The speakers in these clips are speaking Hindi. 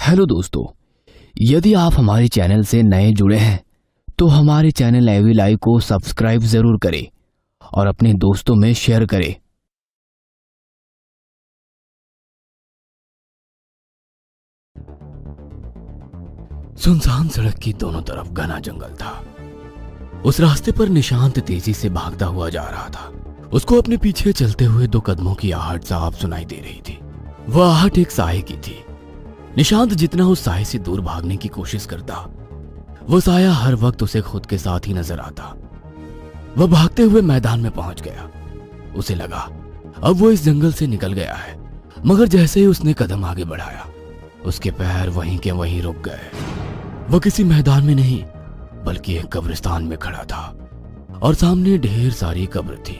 हेलो दोस्तों, यदि आप हमारे चैनल से नए जुड़े हैं तो हमारे चैनल एवी लाइव को सब्सक्राइब जरूर करें और अपने दोस्तों में शेयर करें। सुनसान सड़क की दोनों तरफ घना जंगल था। उस रास्ते पर निशांत तेजी से भागता हुआ जा रहा था। उसको अपने पीछे चलते हुए 2 कदमों की आहट साफ सुनाई दे रही थी। वह आहट एक साये की थी। निशांत जितना उस साये से दूर भागने की कोशिश करता, वो साया हर वक्त उसे खुद के साथ ही नजर आता। वह भागते हुए मैदान में पहुंच गया। उसे लगा अब वो इस जंगल से निकल गया है, मगर जैसे ही उसने कदम आगे बढ़ाया, उसके पैर वहीं के वहीं रुक गए। वह किसी मैदान में नहीं बल्कि एक कब्रिस्तान में खड़ा था और सामने ढेर सारी कब्र थी।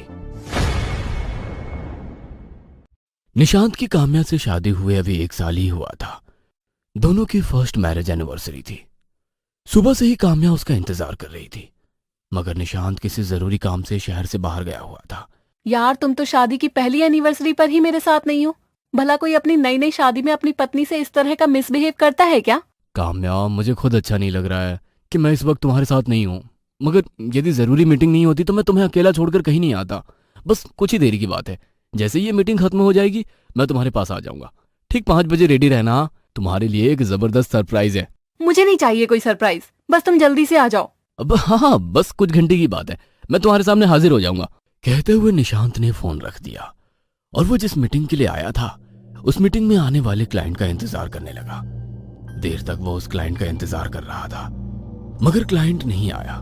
निशांत की काम्या से शादी हुए अभी 1 साल ही हुआ था। दोनों की फर्स्ट मैरिज एनिवर्सरी थी। सुबह से ही काम्या उसका इंतजार कर रही थी, मगर निशांत किसी जरूरी काम से शहर से बाहर गया हुआ था। यार, तुम तो शादी की पहली एनिवर्सरी पर ही मेरे साथ नहीं हो। भला कोई अपनी नई नई शादी में अपनी पत्नी से इस तरह का मिसबिहेव करता है क्या? काम्या, मुझे खुद अच्छा नहीं लग रहा है कि मैं इस वक्त तुम्हारे साथ नहीं हूँ, मगर यदि जरूरी मीटिंग नहीं होती तो मैं तुम्हें अकेला छोड़कर कहीं नहीं आता। बस कुछ ही देरी की बात है। जैसे ही ये मीटिंग खत्म हो जाएगी मैं तुम्हारे पास आ जाऊंगा। ठीक 5 बजे रेडी रहना, तुम्हारे लिए एक जबरदस्त सरप्राइज है। मुझे नहीं चाहिए कोई सरप्राइज, बस तुम जल्दी से आ जाओ। अब हाँ, बस कुछ घंटे की बात है, मैं तुम्हारे सामने हाजिर हो जाऊंगा। कहते हुए निशांत ने फोन रख दिया और वो जिस मीटिंग के लिए आया था उस मीटिंग में आने वाले क्लाइंट का इंतजार करने लगा। देर तक वो उस क्लाइंट का इंतजार कर रहा था, मगर क्लाइंट नहीं आया।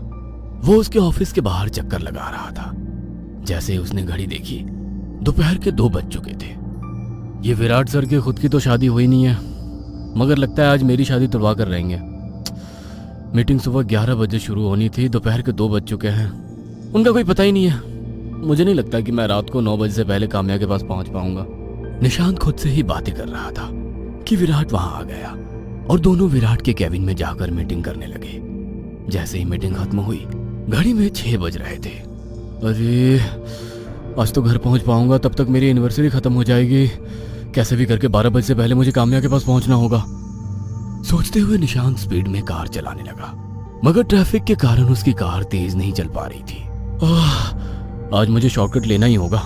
वो उसके ऑफिस के बाहर चक्कर लगा रहा था। जैसे ही उसने घड़ी देखी, दोपहर के 2 बज चुके थे। ये विराट सर के खुद की तो शादी हुई नहीं है, मगर लगता है आज मेरी शादी तुड़वा कर रहेंगे। मीटिंग सुबह 11 बजे शुरू होनी थी, दोपहर के 2 बज चुके हैं। उनका कोई पता ही नहीं है। मुझे नहीं लगता कि मैं रात को 9 बजे से पहले काम्या के पास पहुंच पाऊंगा। निशांत खुद से ही बातें कर रहा था कि विराट वहां आ गया और दोनों विराट के केबिन में जाकर मीटिंग करने लगे। जैसे ही मीटिंग खत्म हुई, घड़ी में 6 बज रहे थे। अरे आज तो घर पहुंच पाऊंगा, तब तक मेरी एनिवर्सरी खत्म हो जाएगी। कैसे भी करके 12 बजे से पहले मुझे काम्या के पास पहुंचना होगा। सोचते हुए निशांत स्पीड में कार चलाने लगा, मगर ट्रैफिक के कारण उसकी कार तेज नहीं चल पा रही थी। आज मुझे शॉर्टकट लेना ही होगा,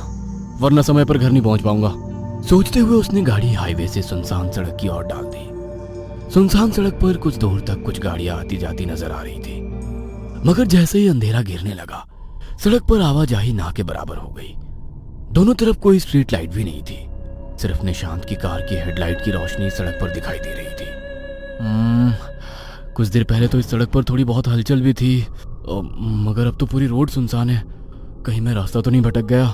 वरना समय पर घर नहीं पहुंच पाऊंगा। सोचते हुए उसने गाड़ी हाईवे से सुनसान सड़क की ओर डाल दी। सुनसान सड़क पर कुछ दूर तक कुछ गाड़ियां आती जाती नजर आ रही थी, मगर जैसे ही अंधेरा गिरने लगा, सड़क पर आवाजाही ना के बराबर हो गई। दोनों तरफ कोई स्ट्रीट लाइट भी नहीं थी, सिर्फ निशांत की कार की हेडलाइट की रोशनी सड़क पर दिखाई दे रही थी। कुछ देर पहले तो इस सड़क पर थोड़ी बहुत हलचल भी थी, मगर अब तो पूरी रोड सुनसान है। कहीं मैं रास्ता तो नहीं भटक गया?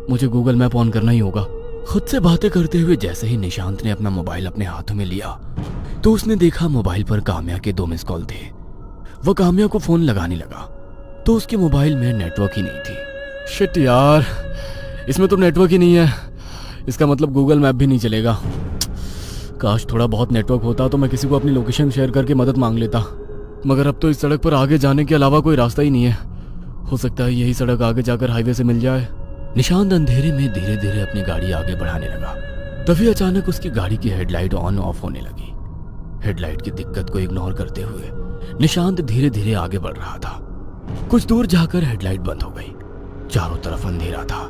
मुझे गूगल मैप ऑन करना ही होगा। खुद से बातें करते हुए जैसे ही निशांत ने अपना मोबाइल अपने हाथों में लिया तो उसने देखा मोबाइल पर काम्या के 2 मिस कॉल थे। वह काम्या को फोन लगाने लगा तो उसके मोबाइल में नेटवर्क ही नहीं थी। शिट यार, इसमें तो नेटवर्क ही नहीं है। इसका मतलब गूगल मैप भी नहीं चलेगा। काश थोड़ा बहुत नेटवर्क होता तो मैं किसी को अपनी लोकेशन शेयर करके मदद मांग लेता, मगर अब तो इस सड़क पर आगे जाने के अलावा कोई रास्ता ही नहीं है। हो सकता है यही सड़क आगे जाकर हाईवे से मिल जाए। निशांत अंधेरे में धीरे धीरे अपनी गाड़ी आगे बढ़ाने लगा। तभी अचानक उसकी गाड़ी की हेडलाइट ऑन ऑफ होने लगी। हेडलाइट की दिक्कत को इग्नोर करते हुए निशांत धीरे धीरे आगे बढ़ रहा था। कुछ दूर जाकर हेडलाइट बंद हो गई। चारों तरफ अंधेरा था।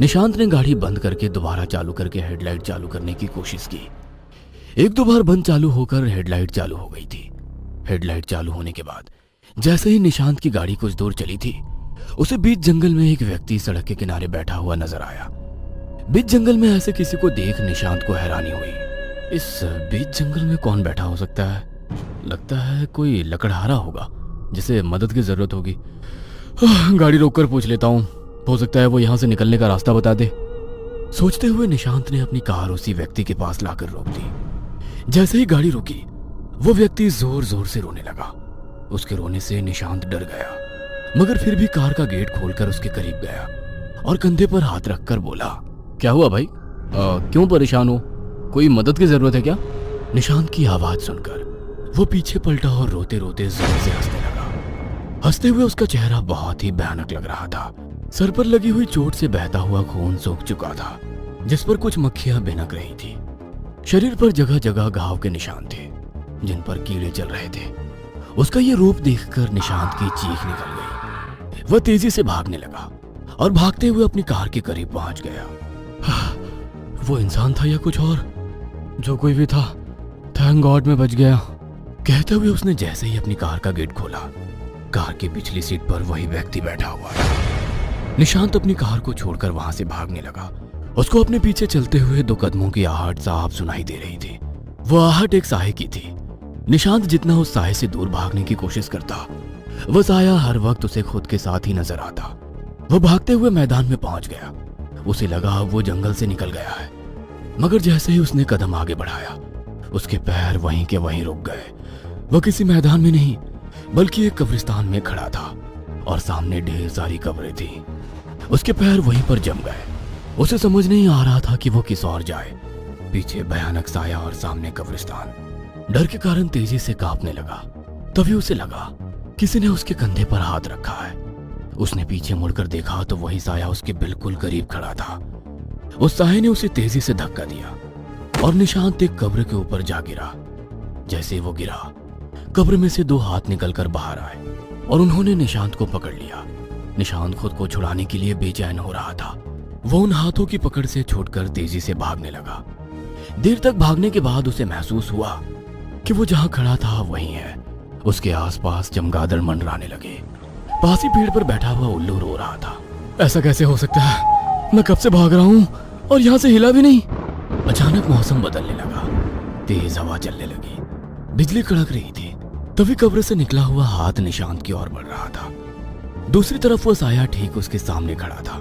निशांत ने गाड़ी बंद करके दोबारा चालू करके हेडलाइट चालू करने की कोशिश की। 1-2 बार बंद चालू होकर हेडलाइट चालू हो गई थी। हेडलाइट चालू होने के बाद जैसे ही निशांत की गाड़ी कुछ दूर चली थी, उसे बीच जंगल में एक व्यक्ति सड़क के किनारे बैठा हुआ नजर आया। बीच जंगल में ऐसे किसी को देख निशांत को हैरानी हुई। इस बीच जंगल में कौन बैठा हो सकता है? लगता है कोई लकड़हारा होगा जिसे मदद की जरूरत होगी। गाड़ी रोककर पूछ लेता हूँ, हो सकता है वो यहाँ से निकलने का रास्ता बता दे। सोचते हुए निशांत ने अपनी कार उसी व्यक्ति के पास लाकर रोक दी। जैसे ही गाड़ी रुकी, वो व्यक्ति जोर जोर से रोने लगा। उसके रोने से निशांत डर गया, मगर फिर भी कार का गेट खोलकर उसके करीब गया और कंधे पर हाथ रखकर बोला, क्या हुआ भाई? क्यों परेशान हो? कोई मदद की जरूरत है क्या? निशांत की आवाज सुनकर वो पीछे पलटा और रोते रोते जोर से हंसने लगा। हंसते हुए उसका चेहरा बहुत ही भयानक लग रहा था। सर पर लगी हुई चोट से बहता हुआ खून सूख चुका था, जिस पर कुछ मक्खियां भिनक रही थी। शरीर पर जगह जगह घाव के निशान थे। जिन पर कीड़े चल रहे थे। उसका ये रूप देखकर निशांत की चीख निकल गई। वह तेजी से भागने लगा और भागते हुए अपनी कार के करीब पहुंच गया। वो इंसान था या कुछ और? जो कोई भी था, थैंक गॉड मैं बच गया। कहते हुए उसने जैसे ही अपनी कार का गेट खोला, कार की पिछली सीट पर वही व्यक्ति बैठा हुआ था। निशांत अपनी कार को छोड़कर वहां से भागने लगा। उसको अपने पीछे चलते हुए 2 कदमों की आहट साफ सुनाई दे रही थी। वो आहट एक साये की थी। निशांत जितना उस साये से दूर भागने की कोशिश करता, वह साया हर वक्त उसे खुद के साथ ही नजर आता। वो भागते हुए मैदान में पहुंच गया। उसे लगा वो जंगल से निकल गया है, मगर जैसे ही उसने कदम आगे बढ़ाया, उसके पैर वहीं के वहीं रुक गए। वह किसी मैदान में नहीं, बल्कि एक कब्रिस्तान में खड़ा था और सामने ढेर सारी कब्रें थी। उसके पैर वहीं पर जम गए। उसे समझ नहीं आ रहा था कि वो किस ओर जाए। पीछे भयानक साया और सामने कब्रिस्तान। डर के कारण तेजी से कांपने लगा। तभी उसे लगा किसी ने उसके कंधे पर हाथ रखा है। उसने पीछे मुड़कर देखा तो वही साया उसके बिल्कुल करीब खड़ा था। उस साये ने उसे तेजी से धक्का दिया और निशांत एक कब्र के ऊपर जा गिरा। जैसे वो गिरा, कब्र में से 2 हाथ निकलकर बाहर आए और उन्होंने निशांत को पकड़ लिया। निशांत खुद को छुड़ाने के लिए बेचैन हो रहा था। वो उन हाथों की पकड़ से छूटकर तेजी से भागने लगा। देर तक भागने के बाद उसे महसूस हुआ कि वो जहां खड़ा था वही है। उसके आसपास चमगादड़ मंडराने लगे। पास ही पेड़ पर बैठा हुआ उल्लू रो रहा था। ऐसा कैसे हो सकता है? मैं कब से भाग रहा हूं और यहां से हिला भी नहीं। अचानक मौसम बदलने लगा। तेज हवा चलने लगी। बिजली कड़क रही थी। तभी कब्र से निकला हुआ हाथ निशांत की ओर बढ़ रहा था। दूसरी तरफ वो साया ठीक उसके सामने खड़ा था।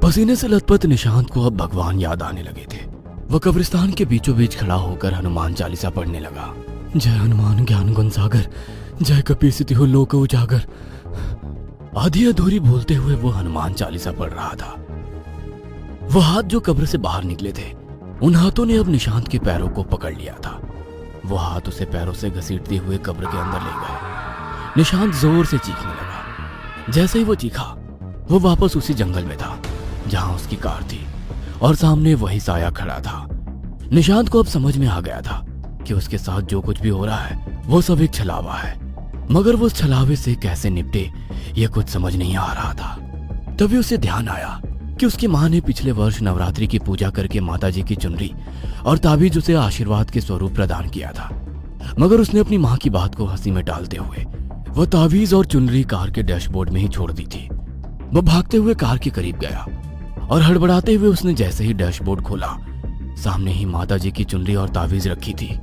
पसीने से लथपथ निशांत को अब भगवान याद आने लगे थे। वह कब्रिस्तान के बीचों बीच खड़ा होकर हनुमान चालीसा पढ़ने लगा। जय हनुमान ज्ञान गुण सागर, जय कपीसितिहु लोक उजागर। आधी अधूरी बोलते हुए वो हनुमान चालीसा पढ़ रहा था। वो हाथ जो कब्र से बाहर निकले थे, उन हाथों ने अब निशांत के पैरों को पकड़ लिया था। वो हाथ उसे पैरों से घसीटते हुए कब्र के अंदर ले गए। निशांत जोर से चीखने लगा। जैसे ही वो चीखा, वो वापस उसी जंगल में था जहां उसकी कार थी और सामने वही साया खड़ा था। निशांत को अब समझ में आ गया था कि उसके साथ जो कुछ भी हो रहा है वो सब एक छलावा है, मगर वो उस छलावे से कैसे निपटे ये कुछ समझ नहीं आ रहा था। तभी उसे ध्यान आया कि उसकी माँ ने पिछले वर्ष नवरात्रि की पूजा करके माताजी की चुनरी और ताबीज उसे आशीर्वाद के स्वरूप प्रदान किया था, मगर उसने अपनी माँ की बात को हंसी में टालते हुए वह ताबीज और चुनरी कार के डैशबोर्ड में ही छोड़ दी थी। वह भागते हुए कार के करीब गया और हड़बड़ाते हुए उसने जैसे ही डैशबोर्ड खोला, सामने ही माताजी की चुनरी और ताबीज रखी थी।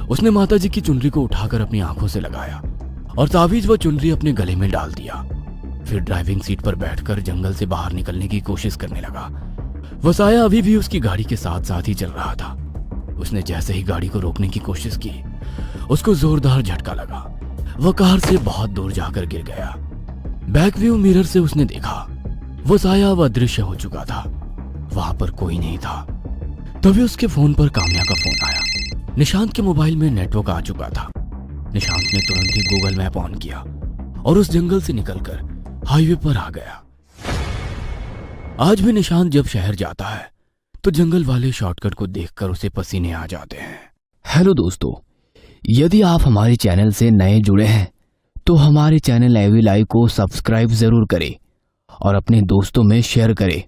उसने माताजी की चुनरी को उठाकर अपनी आंखों से लगाया और ताबीज व चुनरी अपने गले में डाल दिया। फिर ड्राइविंग सीट पर बैठकर जंगल से बाहर निकलने की कोशिश करने लगा। वह साया अभी भी उसकी गाड़ी के साथ साथ ही चल रहा था। उसने जैसे ही गाड़ी को रोकने की कोशिश की, उसको जोरदार झटका लगा। वह कार से बहुत दूर जाकर गिर गया। बैक व्यू मिरर से उसने देखा, वो साया अब अदृश्य हो चुका था। वहां पर कोई नहीं था। तभी उसके फोन पर काम्या का फोन आया। निशांत के मोबाइल में नेटवर्क आ चुका था। निशांत ने तुरंत ही गूगल मैप ऑन किया और उस जंगल से निकलकर हाईवे पर आ गया। आज भी निशांत जब शहर जाता है तो जंगल वाले शॉर्टकट को देखकर उसे पसीने आ जाते हैं। हेलो दोस्तों, यदि आप हमारे चैनल से नए जुड़े हैं तो हमारे चैनल एवी लाइव को सब्सक्राइब जरूर करें और अपने दोस्तों में शेयर करें